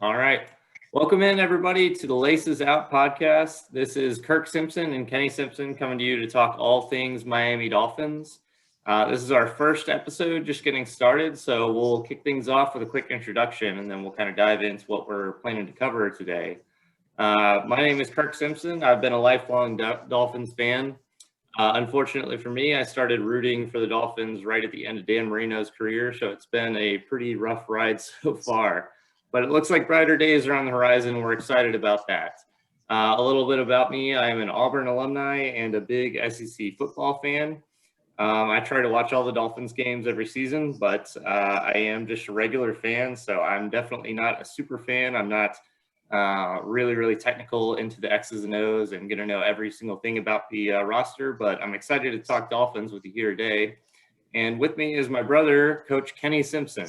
All right. Welcome in, everybody, to the Laces Out podcast. This is Kirk Simpson and Kenny Simpson coming to you to talk all things Miami Dolphins. This is our first episode, just getting started, so we'll kick things off with a quick introduction, and then we'll kind of dive into what we're planning to cover today. My name is Kirk Simpson. I've been a lifelong Dolphins fan. Unfortunately for me, I started rooting for the Dolphins right at the end of Dan Marino's career, so it's been a pretty rough ride so far. But it looks like brighter days are on the horizon. We're excited about that. A little bit about me. I am an Auburn alumni and a big SEC football fan. I try to watch all the Dolphins games every season, but I am just a regular fan, so I'm definitely not a super fan. I'm not really technical into the X's and O's and going to know every single thing about the roster, but I'm excited to talk Dolphins with you here today. And with me is my brother, Coach Kenny Simpson.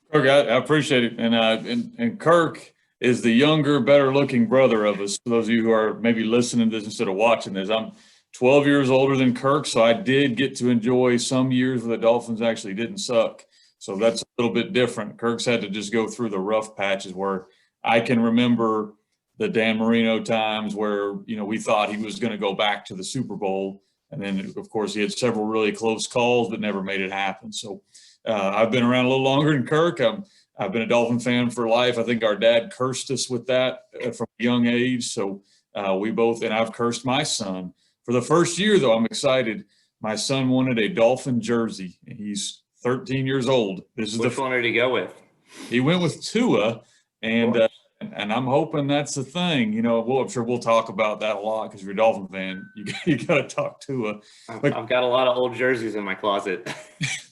Kirk, I appreciate it. And Kirk is the younger, better-looking brother of us. For those of you who are maybe listening to this instead of watching this, I'm 12 years older than Kirk, so I did get to enjoy some years where the Dolphins actually didn't suck. So that's a little bit different. Kirk's had to just go through the rough patches where I can remember the Dan Marino times where, we thought he was going to go back to the Super Bowl. And then, of course, he had several really close calls but never made it happen. So I've been around a little longer than Kirk. I've been a Dolphin fan for life. I think our dad cursed us with that from a young age. So we both, and I've cursed my son. For the first year, though, I'm excited. My son wanted a Dolphin jersey. He's 13 years old. Which one did he go with? He went with Tua, and I'm hoping that's the thing. I'm sure we'll talk about that a lot because you're a Dolphin fan. You got to talk Tua. I've got a lot of old jerseys in my closet.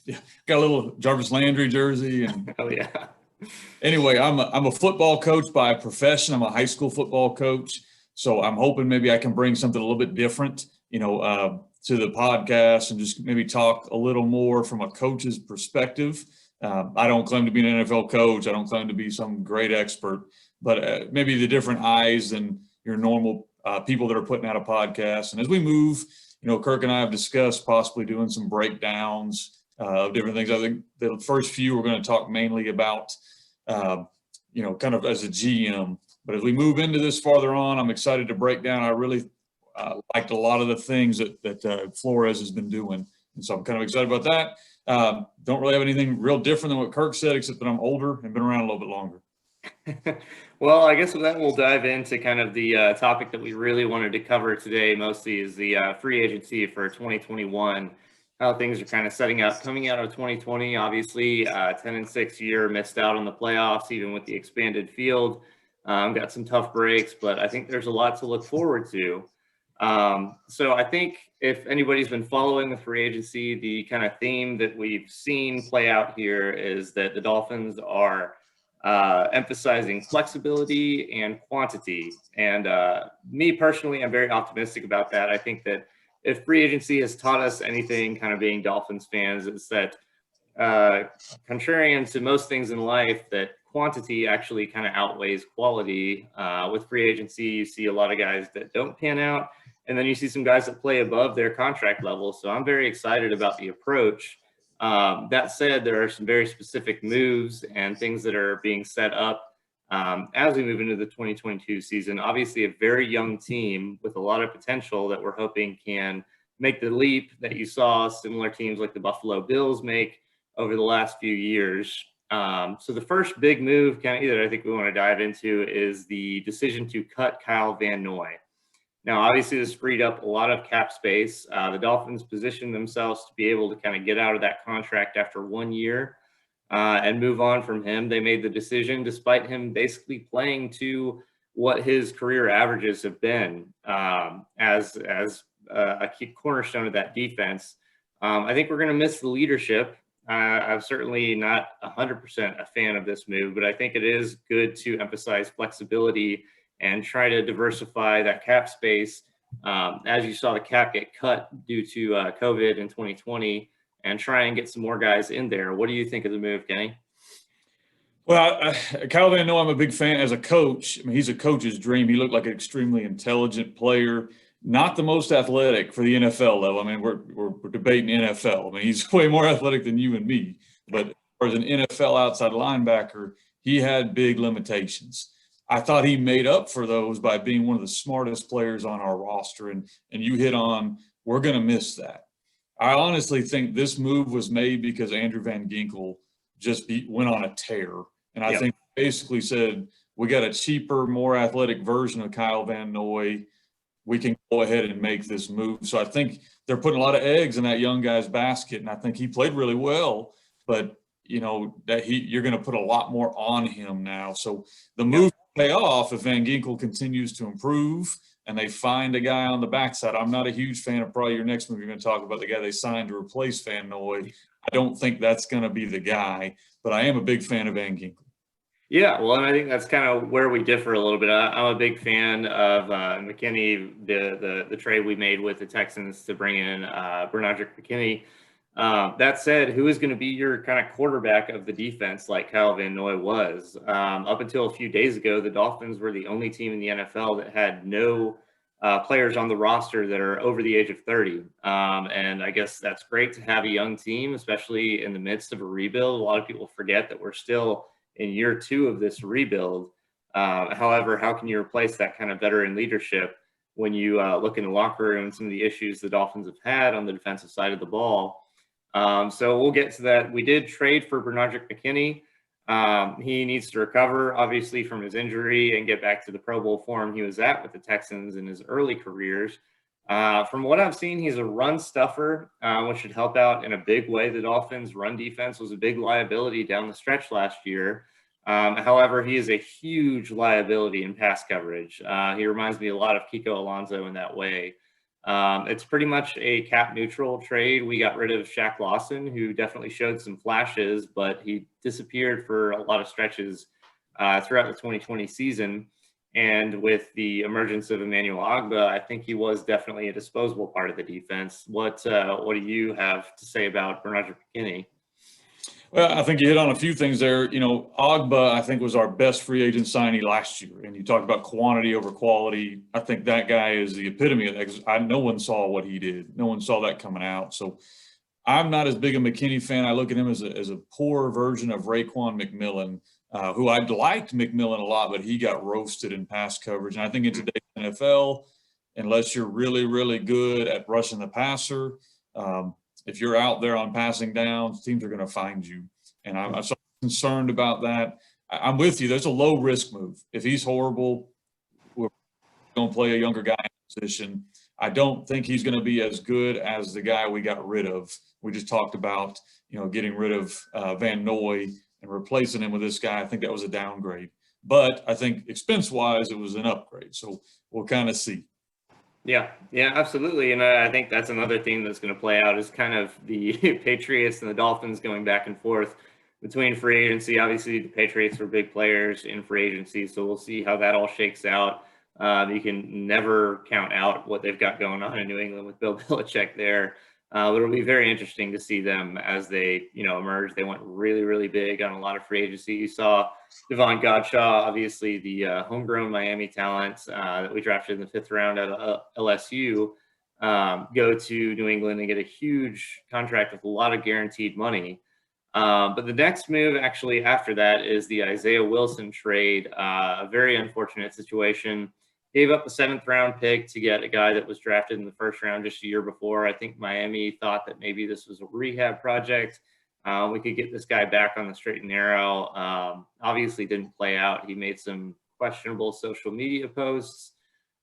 Yeah, got a little Jarvis Landry jersey. And oh, yeah. Anyway, I'm a football coach by profession. I'm a high school football coach. So I'm hoping maybe I can bring something a little bit different, to the podcast and just maybe talk a little more from a coach's perspective. I don't claim to be an NFL coach. I don't claim to be some great expert, but maybe the different eyes than your normal people that are putting out a podcast. And as we move, Kirk and I have discussed possibly doing some breakdowns of different things. I think the first few we're going to talk mainly about, kind of as a GM. But as we move into this farther on, I'm excited to break down. I really liked a lot of the things that Flores has been doing. And so I'm kind of excited about that. Don't really have anything real different than what Kirk said, except that I'm older and been around a little bit longer. Well, I guess with that, we'll dive into kind of the topic that we really wanted to cover today, mostly is the free agency for 2021, how things are kind of setting up. Coming out of 2020, obviously, 10-6 year, missed out on the playoffs, even with the expanded field. Got some tough breaks, but I think there's a lot to look forward to. So I think if anybody's been following the free agency, the kind of theme that we've seen play out here is that the Dolphins are emphasizing flexibility and quantity. And me personally, I'm very optimistic about that. I think that if free agency has taught us anything, kind of being Dolphins fans, is that contrarian to most things in life, that quantity actually kind of outweighs quality. With free agency, you see a lot of guys that don't pan out, and then you see some guys that play above their contract level. So I'm very excited about the approach. That said, there are some very specific moves and things that are being set up as we move into the 2022 season. Obviously, a very young team with a lot of potential that we're hoping can make the leap that you saw similar teams like the Buffalo Bills make over the last few years. So the first big move, Kenny, that I think we want to dive into is the decision to cut Kyle Van Noy. Now, obviously, this freed up a lot of cap space. The Dolphins positioned themselves to be able to kind of get out of that contract after 1 year and move on from him. They made the decision, despite him basically playing to what his career averages have been as a key cornerstone of that defense. I think we're going to miss the leadership. I'm certainly not 100% a fan of this move, but I think it is good to emphasize flexibility and try to diversify that cap space. As you saw the cap get cut due to COVID in 2020, and try and get some more guys in there. What do you think of the move, Kenny? Well, Kyle Van Noy, I'm a big fan as a coach. I mean, he's a coach's dream. He looked like an extremely intelligent player, not the most athletic for the NFL level. I mean, we're debating NFL. I mean, he's way more athletic than you and me. But as an NFL outside linebacker, he had big limitations. I thought he made up for those by being one of the smartest players on our roster. And you hit on, we're going to miss that. I honestly think this move was made because Andrew Van Ginkel just went on a tear. And I think basically said, we got a cheaper, more athletic version of Kyle Van Noy. We can go ahead and make this move. So I think they're putting a lot of eggs in that young guy's basket. And I think he played really well, but you know, that you're going to put a lot more on him now. So the move pay off if Van Ginkel continues to improve and they find a guy on the backside. I'm not a huge fan of probably your next move. You're going to talk about the guy they signed to replace Van Noy. I don't think that's going to be the guy, but I am a big fan of Van Ginkel. Yeah, well, and I think that's kind of where we differ a little bit. I'm a big fan of Mckinney, the trade we made with the Texans to bring in Mckinney. That said, who is going to be your kind of quarterback of the defense like Kyle Van Noy was? Up until a few days ago, the Dolphins were the only team in the NFL that had no players on the roster that are over the age of 30. And I guess that's great to have a young team, especially in the midst of a rebuild. A lot of people forget that we're still in year 2 of this rebuild. However, how can you replace that kind of veteran leadership when you look in the locker room and some of the issues the Dolphins have had on the defensive side of the ball? So we'll get to that. We did trade for Mckinney. He needs to recover, obviously, from his injury and get back to the Pro Bowl form he was at with the Texans in his early careers. From what I've seen, he's a run stuffer, which should help out in a big way. The Dolphins' run defense was a big liability down the stretch last year. However, he is a huge liability in pass coverage. He reminds me a lot of Kiko Alonso in that way. It's pretty much a cap neutral trade. We got rid of Shaq Lawson, who definitely showed some flashes, but he disappeared for a lot of stretches throughout the 2020 season. And with the emergence of Emmanuel Ogbah, I think he was definitely a disposable part of the defense. What do you have to say about Mckinney? Well, I think you hit on a few things there. You know, Ogbah, I think, was our best free agent signee last year. And you talk about quantity over quality. I think that guy is the epitome of that. No one saw what he did. No one saw that coming out. So I'm not as big a McKinney fan. I look at him as a poor version of Raekwon McMillan, who I liked McMillan a lot, but he got roasted in pass coverage. And I think in today's NFL, unless you're really, really good at rushing the passer, if you're out there on passing downs, teams are going to find you. And I'm so concerned about that. I'm with you. There's a low risk move. If he's horrible, we're going to play a younger guy in position. I don't think he's going to be as good as the guy we got rid of. We just talked about, you know, getting rid of Van Noy and replacing him with this guy. I think that was a downgrade. But I think expense-wise, it was an upgrade. So we'll kind of see. Yeah, absolutely. And I think that's another theme that's going to play out is kind of the Patriots and the Dolphins going back and forth between free agency. Obviously, the Patriots were big players in free agency, so we'll see how that all shakes out. You can never count out what they've got going on in New England with Bill Belichick there. But it'll be very interesting to see them as they, emerge. They went really, really big on a lot of free agency. You saw Devon Godshaw, obviously the homegrown Miami talent that we drafted in the 5th round out of LSU, go to New England and get a huge contract with a lot of guaranteed money. But the next move actually after that is the Isaiah Wilson trade. A very unfortunate situation. Gave up the 7th round pick to get a guy that was drafted in the 1st round just a year before. I think Miami thought that maybe this was a rehab project. We could get this guy back on the straight and narrow. Obviously didn't play out. He made some questionable social media posts.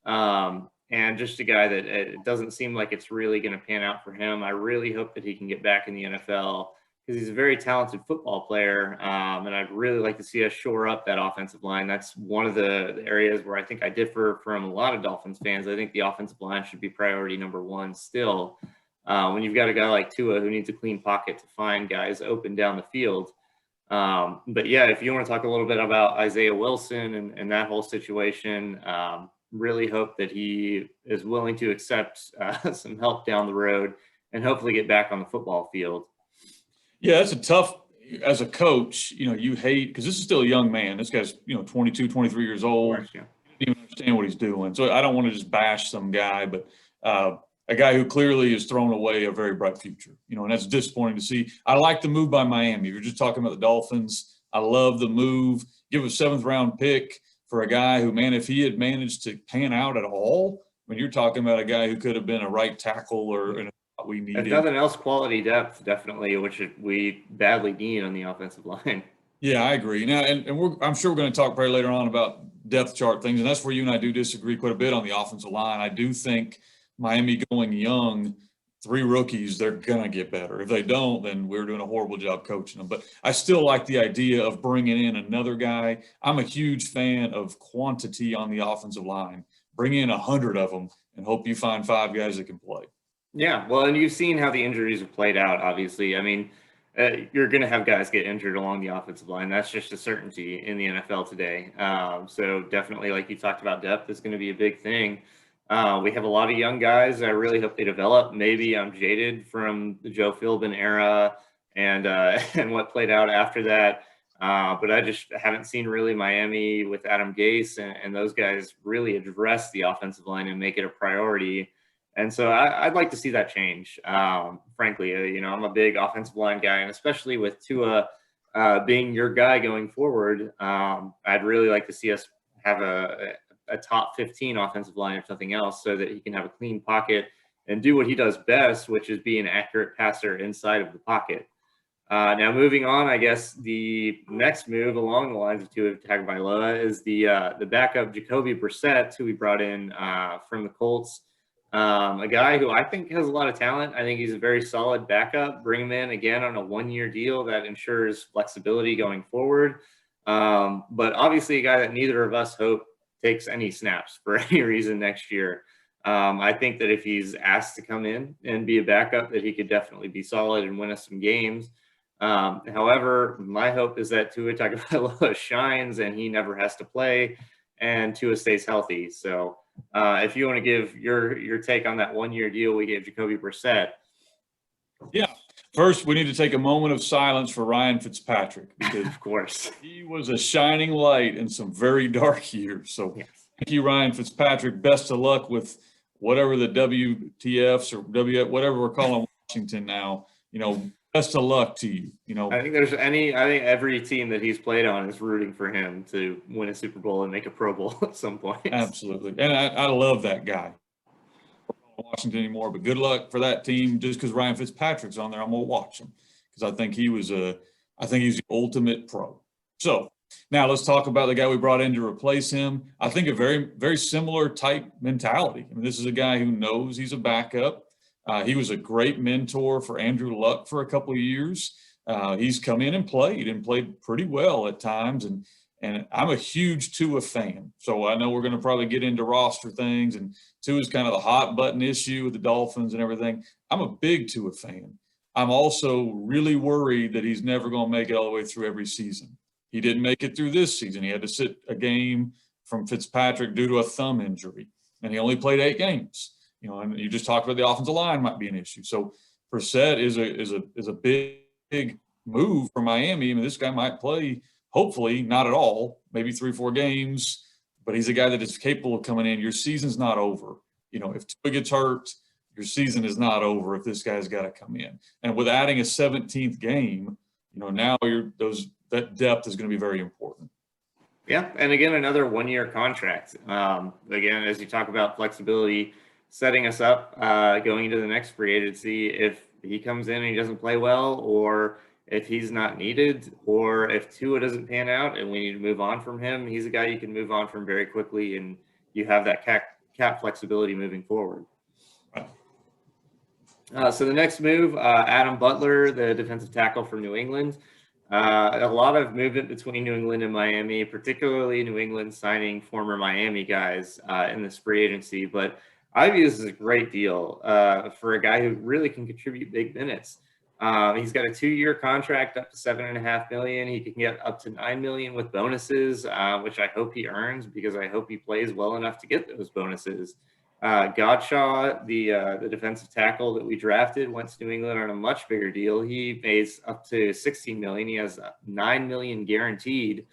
And just a guy that it doesn't seem like it's really going to pan out for him. I really hope that he can get back in the NFL because he's a very talented football player. And I'd really like to see us shore up that offensive line. That's one of the areas where I think I differ from a lot of Dolphins fans. I think the offensive line should be priority number 1 still. When you've got a guy like Tua who needs a clean pocket to find guys open down the field. But yeah, if you want to talk a little bit about Isaiah Wilson and that whole situation, really hope that he is willing to accept some help down the road and hopefully get back on the football field. Yeah, that's a tough, as a coach, you hate, because this is still a young man. This guy's, 22, 23 years old. Course, yeah. He doesn't even understand what he's doing. So I don't want to just bash some guy, but a guy who clearly has thrown away a very bright future, and that's disappointing to see. I like the move by Miami. You're just talking about the Dolphins. I love the move. Give a 7th-round pick for a guy who, man, if he had managed to pan out at all, when you're talking about a guy who could have been a right tackle or in a spot we needed. If nothing else, quality depth, definitely, which we badly need on the offensive line. Yeah, I agree. Now, and I'm sure we're going to talk probably later on about depth chart things, and that's where you and I do disagree quite a bit on the offensive line. I do think Miami going young, 3 rookies, they're going to get better. If they don't, then we're doing a horrible job coaching them. But I still like the idea of bringing in another guy. I'm a huge fan of quantity on the offensive line. Bring in 100 of them and hope you find 5 guys that can play. Yeah, well, and you've seen how the injuries have played out, obviously. I mean, you're going to have guys get injured along the offensive line. That's just a certainty in the NFL today. So definitely, like you talked about, depth is going to be a big thing. We have a lot of young guys. I really hope they develop. Maybe I'm jaded from the Joe Philbin era and what played out after that. But I just haven't seen really Miami with Adam Gase and those guys really address the offensive line and make it a priority. And so I'd like to see that change. Frankly, I'm a big offensive line guy, and especially with Tua being your guy going forward, I'd really like to see us have a top 15 offensive line, if nothing else, so that he can have a clean pocket and do what he does best, which is be an accurate passer inside of the pocket. Now, moving on, I guess the next move along the lines of Tua Tagovailoa is the backup Jacoby Brissette, who we brought in from the Colts. A guy who I think has a lot of talent. I think he's a very solid backup. Bring him in again on a 1-year deal that ensures flexibility going forward. But obviously a guy that neither of us hope takes any snaps for any reason next year. I think that if he's asked to come in and be a backup, that he could definitely be solid and win us some games. However, my hope is that Tua Tagovailoa shines and he never has to play and Tua stays healthy. So if you want to give your take on that 1-year deal we gave Jacoby Brissette. Yeah. First, we need to take a moment of silence for Ryan Fitzpatrick, because of course he was a shining light in some very dark years. So yes. Thank you, Ryan Fitzpatrick. Best of luck with whatever the WTFs or whatever we're calling Washington now. Best of luck to you. I think every team that he's played on is rooting for him to win a Super Bowl and make a Pro Bowl at some point. Absolutely. And I love that guy. Washington anymore, but good luck for that team. Just because Ryan Fitzpatrick's on there, I'm gonna watch him because I think he's the ultimate pro. So now let's talk about the guy we brought in to replace him. I think a very, very similar type mentality. I mean, this is a guy who knows he's a backup. He was a great mentor for Andrew Luck for a couple of years. He's come in and played pretty well at times. And I'm a huge Tua fan. So I know we're going to probably get into roster things, and Tua's kind of the hot button issue with the Dolphins and everything. I'm a big Tua fan. I'm also really worried that he's never going to make it all the way through every season. He didn't make it through this season. He had to sit a game from Fitzpatrick due to a thumb injury, and he only played 8 games. And you just talked about the offensive line might be an issue. So Brissette is a big move for Miami. I mean, this guy might play. Hopefully not at all, maybe 3-4 games, but he's a guy that is capable of coming in. Your season's not over. If Tua gets hurt, your season is not over if this guy's got to come in. And with adding a 17th game, now that depth is going to be very important. Yeah, and again, another 1-year contract. Again, as you talk about flexibility, setting us up going into the next free agency, if he comes in and he doesn't play well, or if he's not needed, or if Tua doesn't pan out and we need to move on from him, he's a guy you can move on from very quickly, and you have that cap flexibility moving forward. So the next move, Adam Butler, the defensive tackle from New England. A lot of movement between New England and Miami, particularly New England signing former Miami guys in this free agency. But I view this as a great deal for a guy who really can contribute big minutes. He's got a 2-year contract up to $7.5 million. He can get up to $9 million with bonuses, which I hope he earns because I hope he plays well enough to get those bonuses. Godshaw, the defensive tackle that we drafted, went to New England on a much bigger deal. He pays up to $16 million. He has $9 million guaranteed.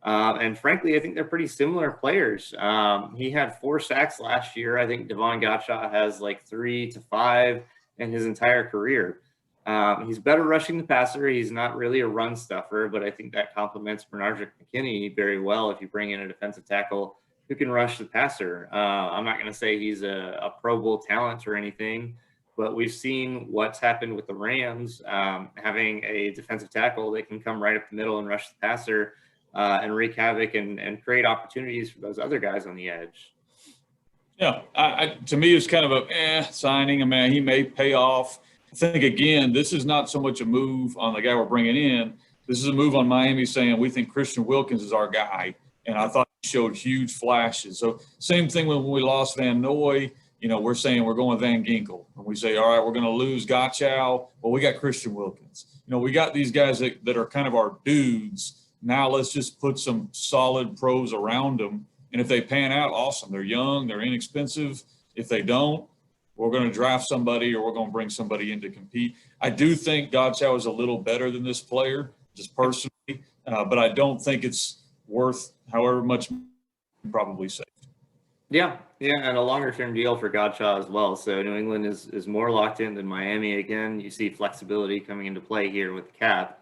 And frankly, I think they're pretty similar players. He had 4 sacks last year. I think Devon Godshaw has like 3 to 5 in his entire career. He's better rushing the passer. He's not really a run stuffer, but I think that complements Bernard McKinney very well if you bring in a defensive tackle who can rush the passer. I'm not going to say he's a Pro Bowl talent or anything, but we've seen what's happened with the Rams, having a defensive tackle that can come right up the middle and rush the passer and wreak havoc and create opportunities for those other guys on the edge. Yeah, to me, it's kind of a signing. I mean, he may pay off. I think, again, this is not so much a move on the guy we're bringing in. This is a move on Miami saying we think Christian Wilkins is our guy. And I thought he showed huge flashes. So same thing when we lost Van Noy. We're saying we're going with Van Ginkel. And we say, all right, we're going to lose Gotchow. Well, we got Christian Wilkins. We got these guys that are kind of our dudes. Now let's just put some solid pros around them. And if they pan out, awesome. They're young. They're inexpensive. If they don't, we're going to draft somebody or we're going to bring somebody in to compete. I do think Gotchow is a little better than this player, just personally. But I don't think it's worth however much probably saved. Yeah, and a longer-term deal for Gotchow as well. So New England is more locked in than Miami. Again, you see flexibility coming into play here with the cap.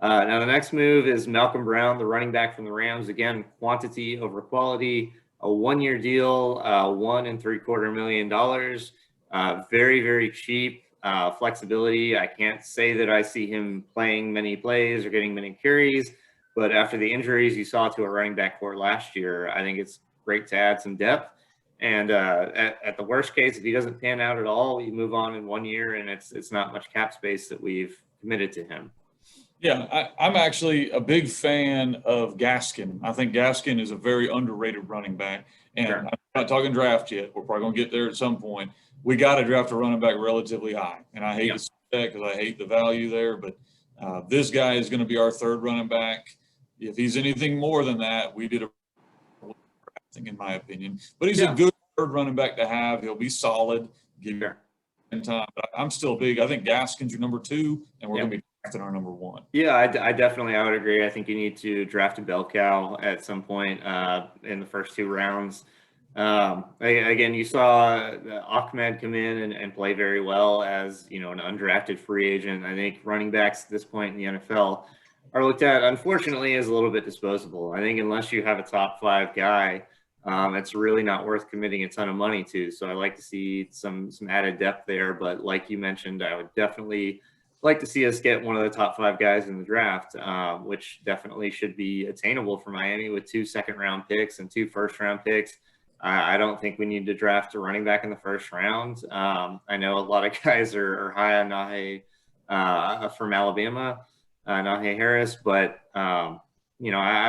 Now the next move is Malcolm Brown, the running back from the Rams. Again, quantity over quality, a one-year deal, $1.75 million. Very, very cheap. Flexibility. I can't say that I see him playing many plays or getting many carries, but after the injuries you saw to a running back core last year, I think it's great to add some depth. And at the worst case, if he doesn't pan out at all, you move on in 1 year, and it's not much cap space that we've committed to him. Yeah, I'm actually a big fan of Gaskin. I think Gaskin is a very underrated running back. And sure. I'm not talking draft yet. We're probably going to get there at some point. We got to draft a running back relatively high. And I hate to say that because I hate the value there. But this guy is going to be our third running back. If he's anything more than that, we did a thing, in my opinion. But he's a good third running back to have. He'll be solid. Give him time. But I'm still big. I think Gaskin's your number 2, and we're going to be drafting our number 1. Yeah, I would agree. I think you need to draft a bell cow at some point in the first 2 rounds. Again, you saw Ahmed come in and play very well as, an undrafted free agent. I think running backs at this point in the NFL are looked at, unfortunately, as a little bit disposable. I think unless you have a top 5 guy, it's really not worth committing a ton of money to. So I like to see some added depth there. But like you mentioned, I would definitely like to see us get one of the top 5 guys in the draft, which definitely should be attainable for Miami with 2 second-round picks and 2 first-round picks. I don't think we need to draft a running back in the first round. I know a lot of guys are high on Najee from Alabama, Najee Harris, but I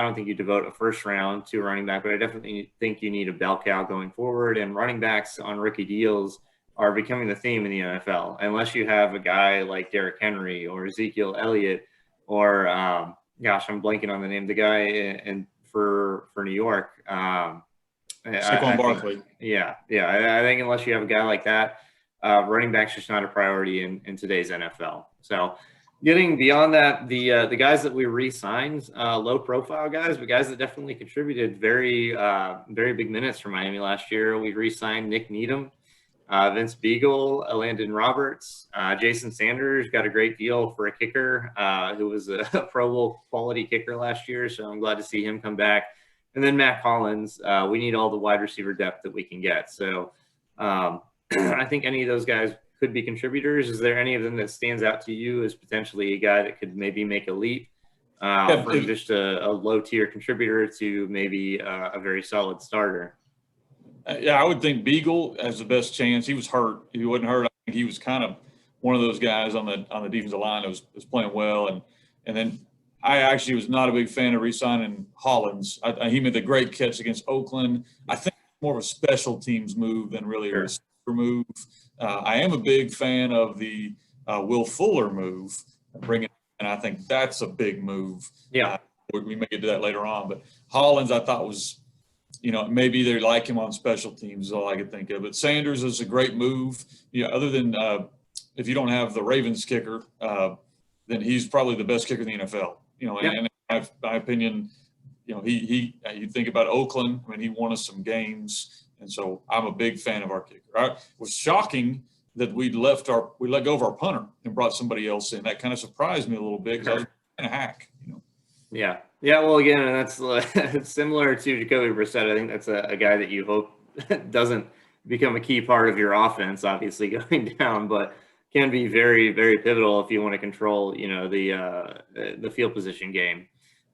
don't think you devote a first round to a running back, but I definitely think you need a bell cow going forward. And running backs on rookie deals are becoming the theme in the NFL, unless you have a guy like Derrick Henry or Ezekiel Elliott or I'm blanking on the name of the guy for New York. Saquon Barkley. I think unless you have a guy like that, running back's just not a priority in today's NFL. So getting beyond that, the guys that we re-signed, low-profile guys, but guys that definitely contributed very big minutes for Miami last year. We re-signed Nick Needham, Vince Beagle, Landon Roberts, Jason Sanders got a great deal for a kicker who was a Pro Bowl quality kicker last year, so I'm glad to see him come back. And then Matt Collins, we need all the wide receiver depth that we can get. So I think any of those guys could be contributors. Is there any of them that stands out to you as potentially a guy that could maybe make a leap from just a low-tier contributor to maybe a very solid starter? I would think Beagle has the best chance. He was hurt. If he wasn't hurt, I think he was kind of one of those guys on the defensive line that was playing well. And then I actually was not a big fan of re-signing Hollins. He made the great catch against Oakland. I think more of a special teams move than really a receiver move. I am a big fan of the Will Fuller move, and I think that's a big move. Yeah, we may get to that later on. But Hollins, I thought was, maybe they like him on special teams is all I could think of. But Sanders is a great move. Other than if you don't have the Ravens kicker, then he's probably the best kicker in the NFL. And in my opinion, you think about Oakland. I mean, he won us some games, and so I'm a big fan of our kicker. It was shocking that we let go of our punter and brought somebody else in. That kind of surprised me a little bit because I was kind of hack, Yeah. Yeah. Well, again, and that's it's similar to Jacoby Brissette. I think that's a guy that you hope doesn't become a key part of your offense, obviously going down, but can be very, very pivotal if you want to control, the field position game.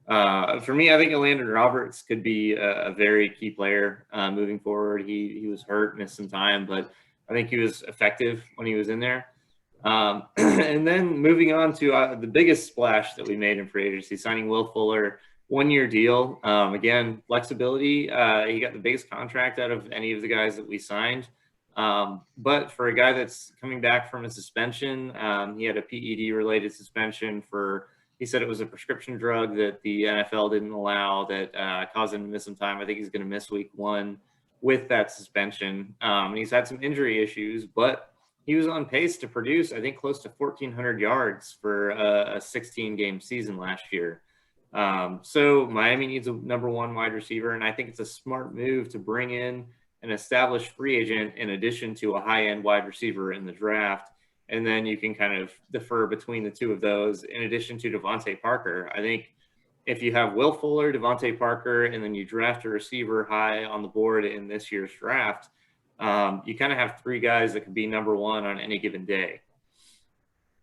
For me, I think Landon Roberts could be a very key player moving forward. He was hurt, missed some time, but I think he was effective when he was in there. And then moving on to the biggest splash that we made in free agency, signing Will Fuller, 1-year deal. Again, flexibility. He got the biggest contract out of any of the guys that we signed. But for a guy that's coming back from a suspension, he had a PED-related suspension he said it was a prescription drug that the NFL didn't allow that caused him to miss some time. I think he's going to miss week 1 with that suspension. And he's had some injury issues, but he was on pace to produce, I think, close to 1,400 yards for a 16-game season last year. So Miami needs a number 1 wide receiver, and I think it's a smart move to bring in an established free agent in addition to a high-end wide receiver in the draft. And then you can kind of defer between the two of those in addition to Devontae Parker. I think if you have Will Fuller, Devontae Parker, and then you draft a receiver high on the board in this year's draft, you kind of have 3 guys that could be number 1 on any given day.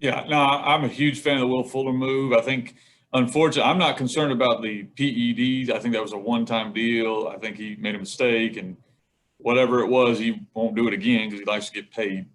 Yeah, no, I'm a huge fan of the Will Fuller move. I think, unfortunately, I'm not concerned about the PEDs. I think that was a one-time deal. I think he made a mistake, and whatever it was, he won't do it again because he likes to get paid.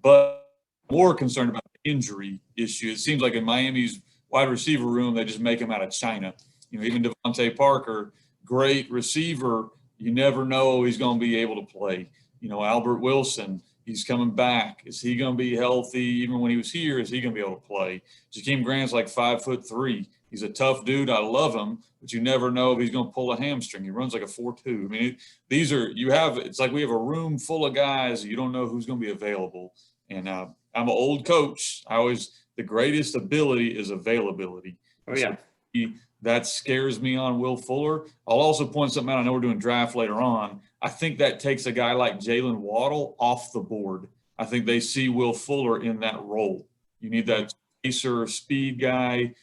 But more concerned about the injury issue. It seems like in Miami's wide receiver room, they just make him out of China. Even Devontae Parker, great receiver. You never know he's going to be able to play. Albert Wilson, he's coming back. Is he going to be healthy? Even when he was here, is he going to be able to play? Jakeem Grant's like 5'3". He's a tough dude. I love him, but you never know if he's going to pull a hamstring. He runs like a 4.2. I mean, it's like we have a room full of guys. You don't know who's going to be available. And I'm an old coach. The greatest ability is availability. Oh, yeah. So that scares me on Will Fuller. I'll also point something out. I know we're doing draft later on. I think that takes a guy like Jalen Waddle off the board. I think they see Will Fuller in that role. You need that pacer, speed guy.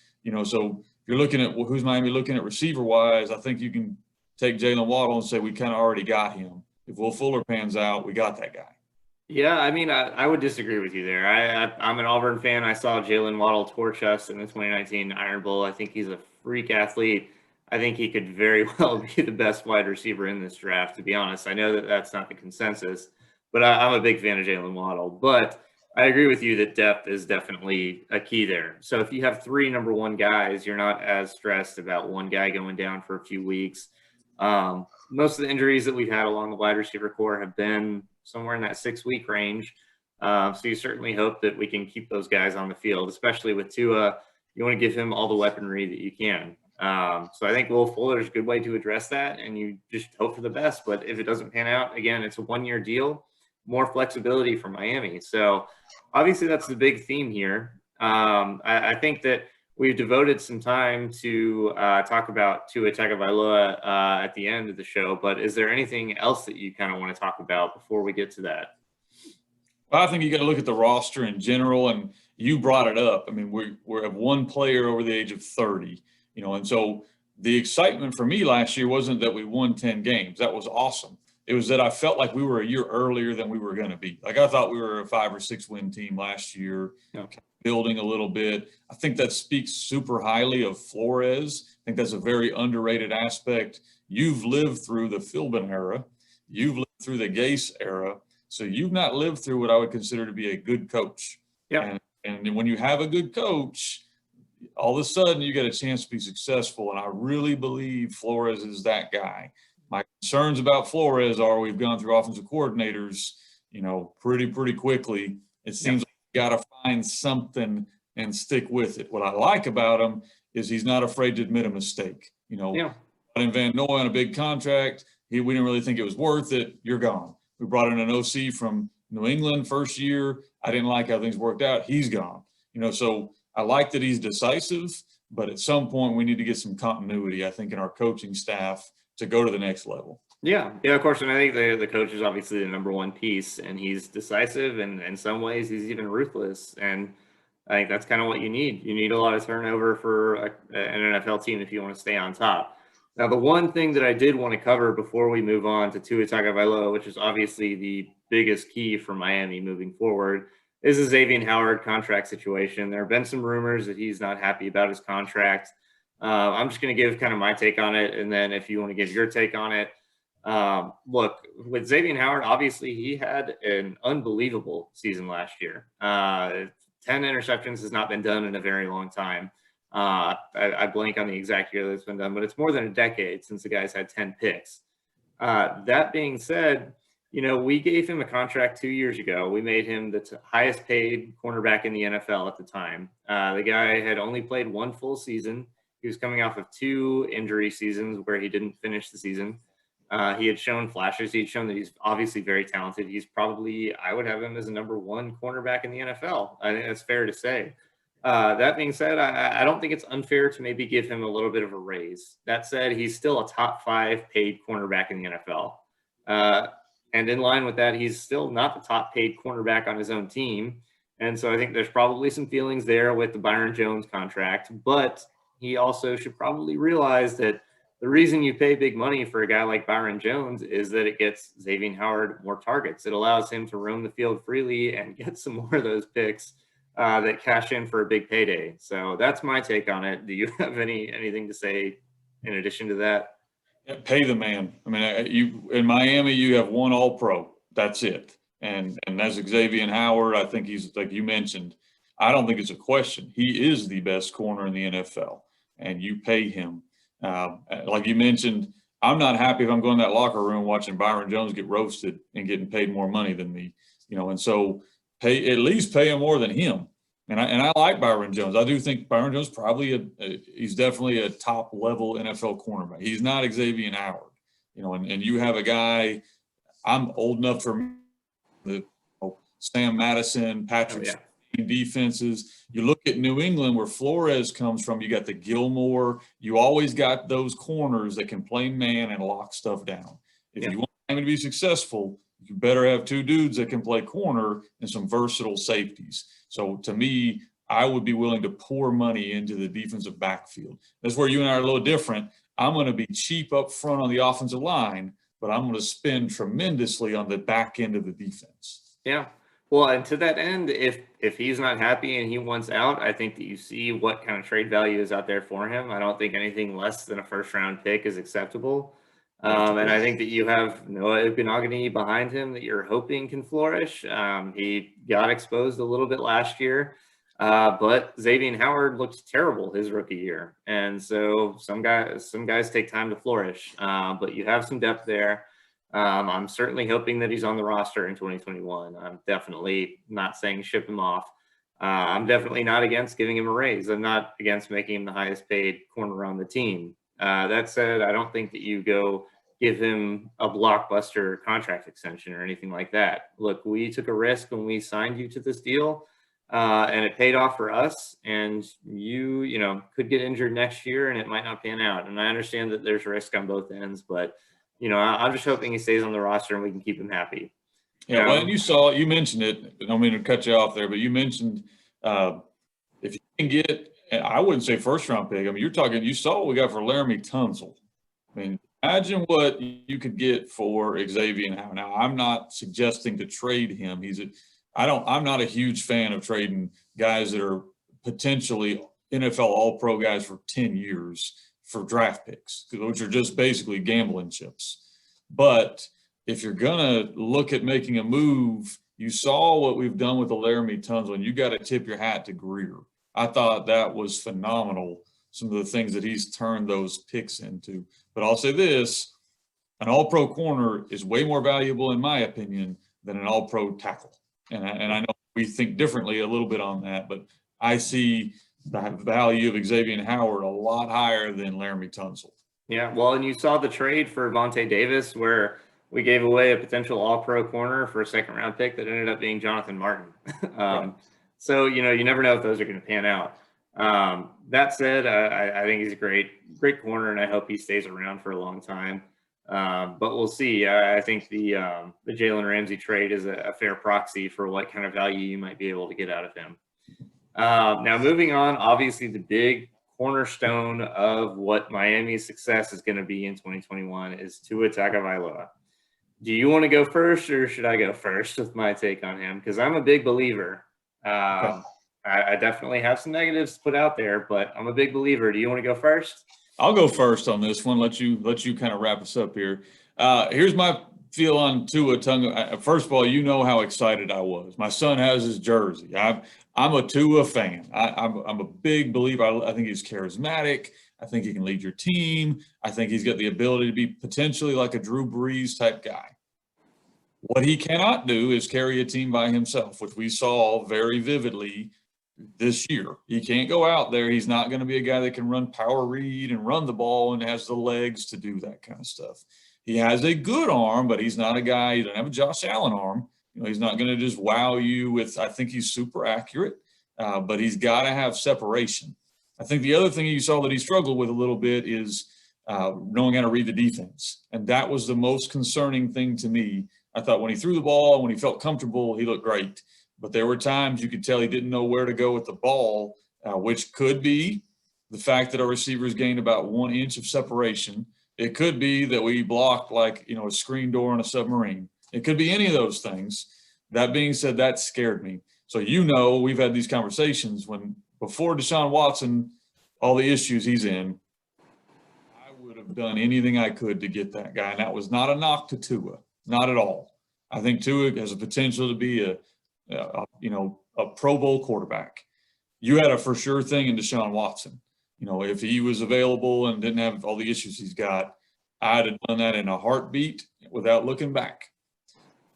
So if you're looking at who's Miami looking at receiver-wise, I think you can take Jalen Waddle and say we kind of already got him. If Will Fuller pans out, we got that guy. Yeah, I mean, I would disagree with you there. I'm an Auburn fan. I saw Jalen Waddle torch us in the 2019 Iron Bowl. I think he's a freak athlete. I think he could very well be the best wide receiver in this draft, to be honest. I know that that's not the consensus, but I'm a big fan of Jalen Waddle. But I agree with you that depth is definitely a key there. So if you have 3 number 1 guys, you're not as stressed about one guy going down for a few weeks. Most of the injuries that we've had along the wide receiver core have been somewhere in that 6-week range. So you certainly hope that we can keep those guys on the field, especially with Tua. You want to give him all the weaponry that you can. So I think Will Fuller is a good way to address that, and you just hope for the best. But if it doesn't pan out, again, it's a 1-year deal, more flexibility for Miami. So obviously that's the big theme here. I think that we've devoted some time to talk about Tua Tagovailoa at the end of the show, but is there anything else that you kind of want to talk about before we get to that? Well, I think you got to look at the roster in general, and you brought it up. I mean, we have 1 player over the age of 30, and so the excitement for me last year wasn't that we won 10 games. That was awesome. It was that I felt like we were a year earlier than we were going to be. Like I thought we were a 5 or 6 win team last year. Building a little bit. I think that speaks super highly of Flores. I think that's a very underrated aspect. You've lived through the Philbin era. You've lived through the Gase era. So you've not lived through what I would consider to be a good coach. Yeah. And when you have a good coach, all of a sudden you get a chance to be successful. And I really believe Flores is that guy. My concerns about Flores are we've gone through offensive coordinators, pretty quickly. It seems like got to find something and stick with it. What I like about him is he's not afraid to admit a mistake. And Van Noy on a big contract, we didn't really think it was worth it. You're gone. We brought in an OC from New England first year. I didn't like how things worked out. He's gone. So I like that he's decisive, but at some point we need to get some continuity, I think, in our coaching staff to go to the next level. Yeah, of course. And I think the coach is obviously the number one piece, and he's decisive, and in some ways he's even ruthless. And I think that's kind of what you need. You need a lot of turnover for an NFL team if you want to stay on top. Now, the one thing that I did want to cover before we move on to Tua Tagovailoa, which is obviously the biggest key for Miami moving forward, is the Xavier Howard contract situation. There have been some rumors that he's not happy about his contract. I'm just going to give kind of my take on it, and then if you want to give your take on it. Look, with Xavier Howard, obviously he had an unbelievable season last year. 10 interceptions has not been done in a very long time. I blank on the exact year that's been done, but it's more than a decade since the guy's had 10 picks. That being said, we gave him a contract 2 years ago. We made him the highest paid cornerback in the NFL at the time. The guy had only played one full season. He was coming off of 2 injury seasons where he didn't finish the season. He had shown flashes. He had shown that he's obviously very talented. He's probably, I would have him as a number 1 cornerback in the NFL. I think that's fair to say. That being said, I don't think it's unfair to maybe give him a little bit of a raise. That said, he's still a top 5 paid cornerback in the NFL. And in line with that, he's still not the top paid cornerback on his own team. And so I think there's probably some feelings there with the Byron Jones contract, but he also should probably realize that the reason you pay big money for a guy like Byron Jones is that it gets Xavier Howard more targets. It allows him to roam the field freely and get some more of those picks that cash in for a big payday. So that's my take on it. Do you have anything to say in addition to that? Yeah, pay the man. I mean, you in Miami, you have one All-Pro. That's it. And that's Xavier Howard. I think he's, like you mentioned, I don't think it's a question. He is the best corner in the NFL, and you pay him. Like you mentioned, I'm not happy if I'm going to that locker room watching Byron Jones get roasted and getting paid more money than me, and so at least pay him more than him. And I like Byron Jones. I do think Byron Jones probably he's definitely a top level NFL cornerback. He's not Xavier Howard, and you have a guy. I'm old enough for the Sam Madison, Patrick. Oh, yeah. Defenses. You look at New England where Flores comes from, you got the Gilmore. You always got those corners that can play man and lock stuff down. If you want him to be successful, you better have 2 dudes that can play corner and some versatile safeties. So to me, I would be willing to pour money into the defensive backfield. That's where you and I are a little different. I'm going to be cheap up front on the offensive line, but I'm going to spend tremendously on the back end of the defense. Yeah. Well, and to that end, if he's not happy and he wants out, I think that you see what kind of trade value is out there for him. I don't think anything less than a first-round pick is acceptable. And I think that you have Noah Igbinoghene behind him that you're hoping can flourish. He got exposed a little bit last year, but Xavier Howard looked terrible his rookie year. And so some guys take time to flourish, but you have some depth there. I'm certainly hoping that he's on the roster in 2021. I'm definitely not saying ship him off. I'm definitely not against giving him a raise. I'm not against making him the highest paid corner on the team. That said, I don't think that you go give him a blockbuster contract extension or anything like that. Look, we took a risk when we signed you to this deal, and it paid off for us. And you could get injured next year and it might not pan out. And I understand that there's risk on both ends, but I'm just hoping he stays on the roster and we can keep him happy. Yeah, well, and you mentioned it. I don't mean to cut you off there, but you mentioned if you can get, I wouldn't say first round pick. I mean, you saw what we got for Laramie Tunsil. I mean, imagine what you could get for Xavier Howard. Now, I'm not suggesting to trade him. I'm not a huge fan of trading guys that are potentially NFL All-Pro guys for 10 years. For draft picks, which are just basically gambling chips. But if you're going to look at making a move, you saw what we've done with the Laramie Tunsil, and you got to tip your hat to Grier. I thought that was phenomenal, some of the things that he's turned those picks into. But I'll say this, an all-pro corner is way more valuable, in my opinion, than an all-pro tackle. And I know we think differently a little bit on that, but I see the value of Xavier Howard a lot higher than Laramie Tunsil. Yeah, well, and you saw the trade for Vontae Davis where we gave away a potential all-pro corner for a second-round pick that ended up being Jonathan Martin. Right. So, you never know if those are going to pan out. That said, I think he's a great corner, and I hope he stays around for a long time. But we'll see. I think the Jalen Ramsey trade is a fair proxy for what kind of value you might be able to get out of him. Now, moving on, obviously the big cornerstone of what Miami's success is going to be in 2021 is Tua Tagovailoa. Do you want to go first, or should I go first with my take on him? Because I'm a big believer. Okay. I definitely have some negatives to put out there, but I'm a big believer. Do you want to go first? I'll go first on this one. Let you kind of wrap us up here. Here's my feel on Tua Tagovailoa. First of all, you know how excited I was. My son has his jersey. I'm a Tua fan. I'm a big believer. I think he's charismatic. I think he can lead your team. I think he's got the ability to be potentially like a Drew Brees type guy. What he cannot do is carry a team by himself, which we saw very vividly this year. He can't go out there. He's not going to be a guy that can run power read and run the ball and has the legs to do that kind of stuff. He has a good arm, but he's not a guy. He doesn't have a Josh Allen arm. He's not going to just wow you with, I think he's super accurate, but he's got to have separation. I think the other thing you saw that he struggled with a little bit is knowing how to read the defense. And that was the most concerning thing to me. I thought when he threw the ball, when he felt comfortable, he looked great. But there were times you could tell he didn't know where to go with the ball, which could be the fact that our receivers gained about 1 inch of separation. It could be that we blocked like, a screen door on a submarine. It could be any of those things. That being said, that scared me. So, we've had these conversations when before Deshaun Watson, all the issues he's in, I would have done anything I could to get that guy. And that was not a knock to Tua, not at all. I think Tua has a potential to be a Pro Bowl quarterback. You had a for sure thing in Deshaun Watson. If he was available and didn't have all the issues he's got, I'd have done that in a heartbeat without looking back.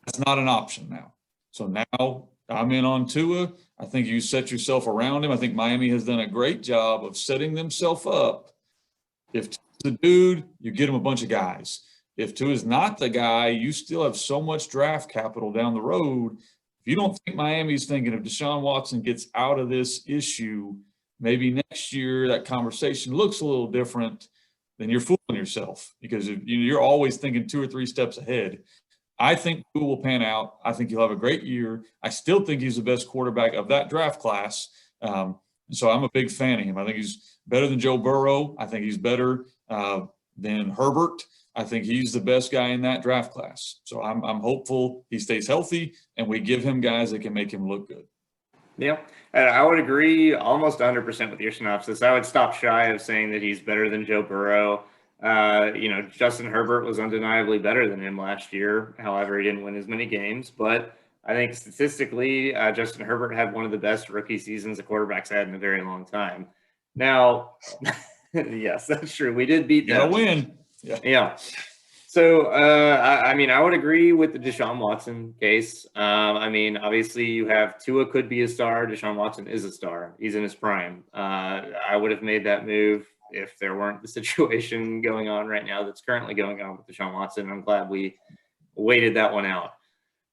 That's not an option now. So now I'm in on Tua. I think you set yourself around him. I think Miami has done a great job of setting themselves up. If Tua's the dude, you get him a bunch of guys. If Tua's not the guy, you still have so much draft capital down the road. If you don't think Miami's thinking if Deshaun Watson gets out of this issue, maybe next year that conversation looks a little different, then you're fooling yourself because you're always thinking 2 or 3 steps ahead. I think Tua will pan out. I think he'll have a great year. I still think he's the best quarterback of that draft class. So I'm a big fan of him. I think he's better than Joe Burrow. I think he's better than Herbert. I think he's the best guy in that draft class. So I'm hopeful he stays healthy and we give him guys that can make him look good. Yeah, I would agree almost 100% with your synopsis. I would stop shy of saying that he's better than Joe Burrow. Justin Herbert was undeniably better than him last year. However, he didn't win as many games. But I think statistically, Justin Herbert had one of the best rookie seasons a quarterback's had in a very long time. Now, yes, that's true. We did beat them. Gotta win. Yeah. So, I would agree with the Deshaun Watson case. Obviously you have Tua could be a star. Deshaun Watson is a star. He's in his prime. I would have made that move if there weren't the situation going on right now that's currently going on with Deshaun Watson. I'm glad we waited that one out.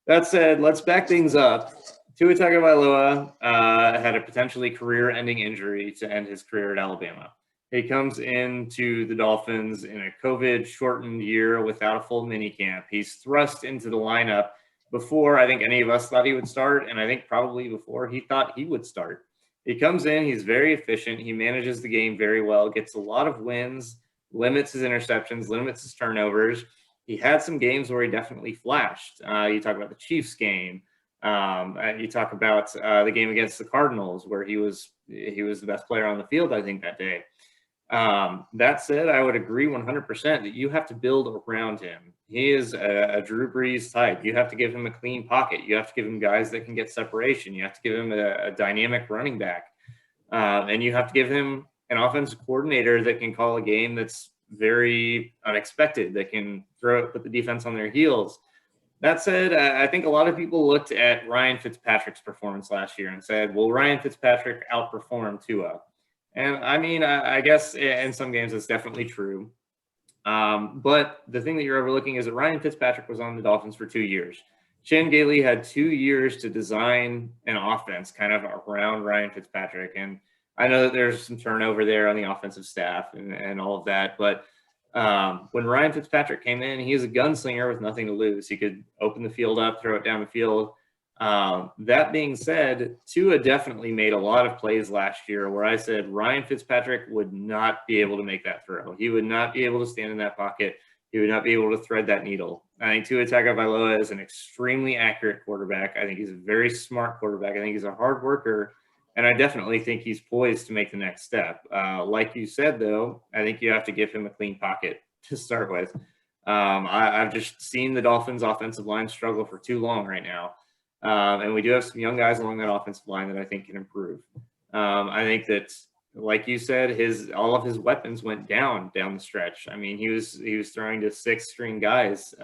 That said, let's back things up. Tua Tagovailoa had a potentially career-ending injury to end his career at Alabama. He comes into the Dolphins in a COVID-shortened year without a full minicamp. He's thrust into the lineup before I think any of us thought he would start, and I think probably before he thought he would start. He comes in, he's very efficient, he manages the game very well, gets a lot of wins, limits his interceptions, limits his turnovers. He had some games where he definitely flashed. You talk about the Chiefs game. You talk about the game against the Cardinals where he was the best player on the field, I think, that day. That said, I would agree 100% that you have to build around him. He is a Drew Brees type. You have to give him a clean pocket. You have to give him guys that can get separation. You have to give him a dynamic running back. And you have to give him an offensive coordinator that can call a game that's very unexpected, that can put the defense on their heels. That said, I think a lot of people looked at Ryan Fitzpatrick's performance last year and said, well, Ryan Fitzpatrick outperformed Tua. And I guess in some games it's definitely true. But the thing that you're overlooking is that Ryan Fitzpatrick was on the Dolphins for 2 years. Chan Gailey had 2 years to design an offense kind of around Ryan Fitzpatrick. And I know that there's some turnover there on the offensive staff and all of that. But When Ryan Fitzpatrick came in, he was a gunslinger with nothing to lose. He could open the field up, throw it down the field. That being said, Tua definitely made a lot of plays last year where I said Ryan Fitzpatrick would not be able to make that throw. He would not be able to stand in that pocket. He would not be able to thread that needle. I think Tua Tagovailoa is an extremely accurate quarterback. I think he's a very smart quarterback. I think he's a hard worker. And I definitely think he's poised to make the next step. Like you said, though, I think you have to give him a clean pocket to start with. I've just seen the Dolphins' offensive line struggle for too long right now. And we do have some young guys along that offensive line that I think can improve. I think that, like you said, all of his weapons went down the stretch. I mean, he was throwing to 6-string guys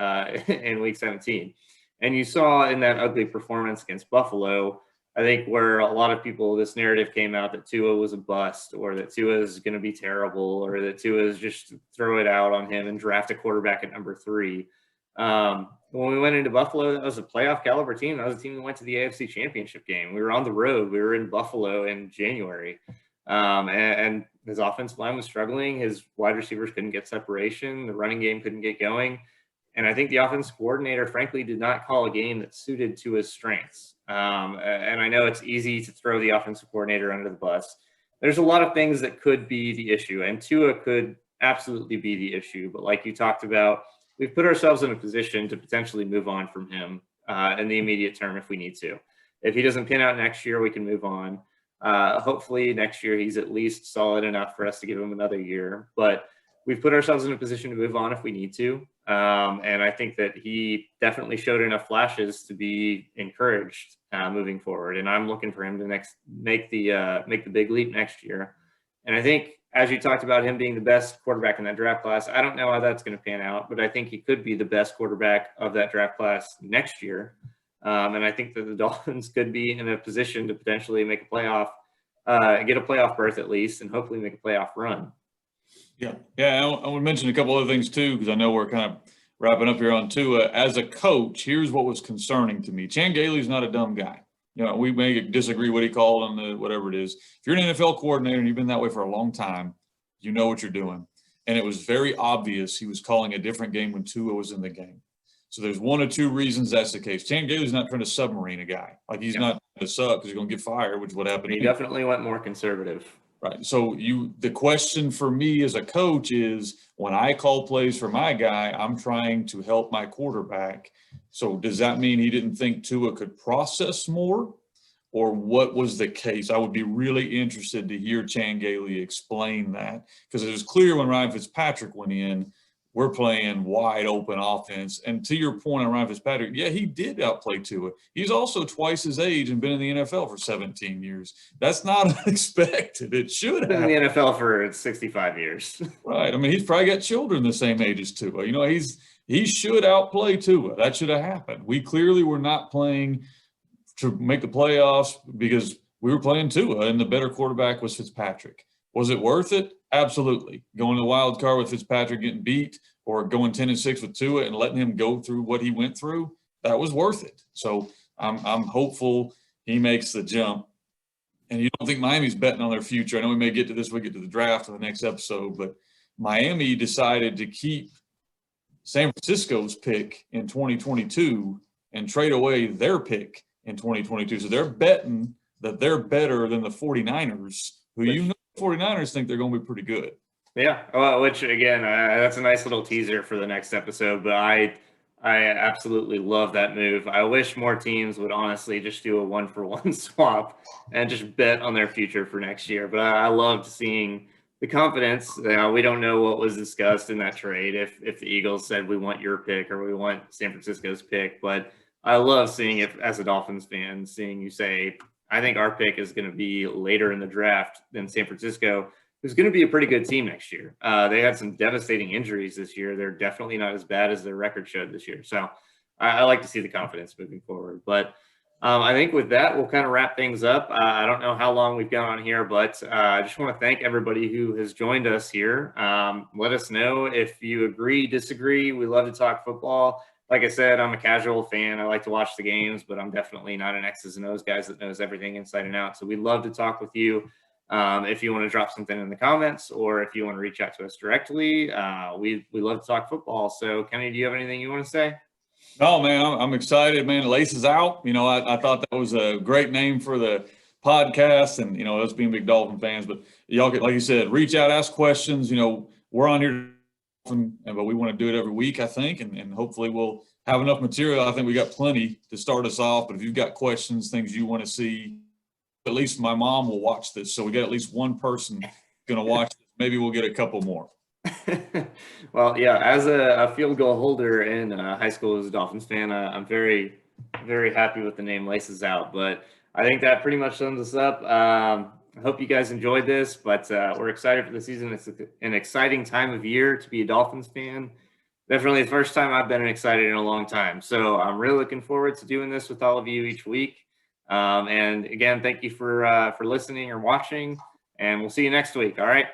in Week 17, and you saw in that ugly performance against Buffalo, I think, where a lot of people, this narrative came out that Tua was a bust, or that Tua is going to be terrible, or that Tua is just throw it out on him and draft a quarterback at number 3. When we went into Buffalo, that was a playoff caliber team. That was a team that went to the AFC Championship game. We were on the road. We were in Buffalo in January. And his offensive line was struggling. His wide receivers couldn't get separation. The running game couldn't get going. And I think the offensive coordinator, frankly, did not call a game that suited to his strengths. And I know it's easy to throw the offensive coordinator under the bus. There's a lot of things that could be the issue, and Tua could absolutely be the issue. But like you talked about, we've put ourselves in a position to potentially move on from him in the immediate term if we need to. If he doesn't pin out next year, we can move on. Hopefully next year he's at least solid enough for us to give him another year. But we've put ourselves in a position to move on if we need to. And I think that he definitely showed enough flashes to be encouraged moving forward. And I'm looking for him to make the big leap next year. And I think, as you talked about him being the best quarterback in that draft class, I don't know how that's going to pan out, but I think he could be the best quarterback of that draft class next year. And I think that the Dolphins could be in a position to potentially make a playoff, get a playoff berth at least, and hopefully make a playoff run. Yeah. I want to mention a couple other things too, because I know we're kind of wrapping up here on Tua. As a coach, here's what was concerning to me. Chan Gailey's not a dumb guy. You know, we may disagree what he called on the whatever it is. If you're an NFL coordinator and you've been that way for a long time, you know what you're doing. And it was very obvious he was calling a different game when Tua was in the game. So there's one or two reasons that's the case. Chan Gailey's not trying to submarine a guy. Like, he's not going to suck because he's going to get fired, which is what happened. He definitely went more conservative. Right. So the question for me as a coach is, when I call plays for my guy, I'm trying to help my quarterback. So does that mean he didn't think Tua could process more, or what was the case? I would be really interested to hear Chan Gailey explain that, because it was clear when Ryan Fitzpatrick went in, we're playing wide open offense. And to your point on Ryan Fitzpatrick, yeah, he did outplay Tua. He's also twice his age and been in the NFL for 17 years. That's not unexpected. It should have been in the NFL for 65 years. Right. I mean, he's probably got children the same age as Tua. You know, he should outplay Tua. That should have happened. We clearly were not playing to make the playoffs because we were playing Tua, and the better quarterback was Fitzpatrick. Was it worth it? Absolutely. Going to the wild card with Fitzpatrick getting beat, or going 10-6 with Tua and letting him go through what he went through, that was worth it. So I'm hopeful he makes the jump. And you don't think Miami's betting on their future. I know we may get to this, we get to the draft in the next episode, but Miami decided to keep San Francisco's pick in 2022 and trade away their pick in 2022. So they're betting that they're better than the 49ers, who you know the 49ers think they're going to be pretty good. Yeah, well, which, again, that's a nice little teaser for the next episode, but I absolutely love that move. I wish more teams would honestly just do a one-for-one swap and just bet on their future for next year. But I loved seeing the confidence. We don't know what was discussed in that trade, if the Eagles said we want your pick or we want San Francisco's pick. But I love seeing it as a Dolphins fan, seeing you say, I think our pick is going to be later in the draft than San Francisco, who's going to be a pretty good team next year. They had some devastating injuries this year. They're definitely not as bad as their record showed this year. So I like to see the confidence moving forward. But I think with that, we'll kind of wrap things up. I don't know how long we've gone on here, but I just want to thank everybody who has joined us here. Let us know if you agree, disagree. We love to talk football. Like I said, I'm a casual fan. I like to watch the games, but I'm definitely not an X's and O's guy that knows everything inside and out. So we'd love to talk with you. If you want to drop something in the comments, or if you want to reach out to us directly, we love to talk football. So, Kenny, do you have anything you want to say? No, man, I'm excited, man. Laces out. I thought that was a great name for the podcast, and us being big Dolphin fans. But y'all get, like you said, reach out, ask questions. We're on here, but we want to do it every week, I think, and hopefully we'll have enough material. I think we got plenty to start us off. But if you've got questions, things you want to see, at least my mom will watch this, so we got at least one person going to watch this. Maybe we'll get a couple more. Well, yeah, as a field goal holder in high school as a Dolphins fan, I'm very, very happy with the name Laces Out. But I think that pretty much sums us up. I hope you guys enjoyed this, but we're excited for the season. It's an exciting time of year to be a Dolphins fan. Definitely the first time I've been excited in a long time. So I'm really looking forward to doing this with all of you each week. And again, thank you for listening or watching, and we'll see you next week. All right.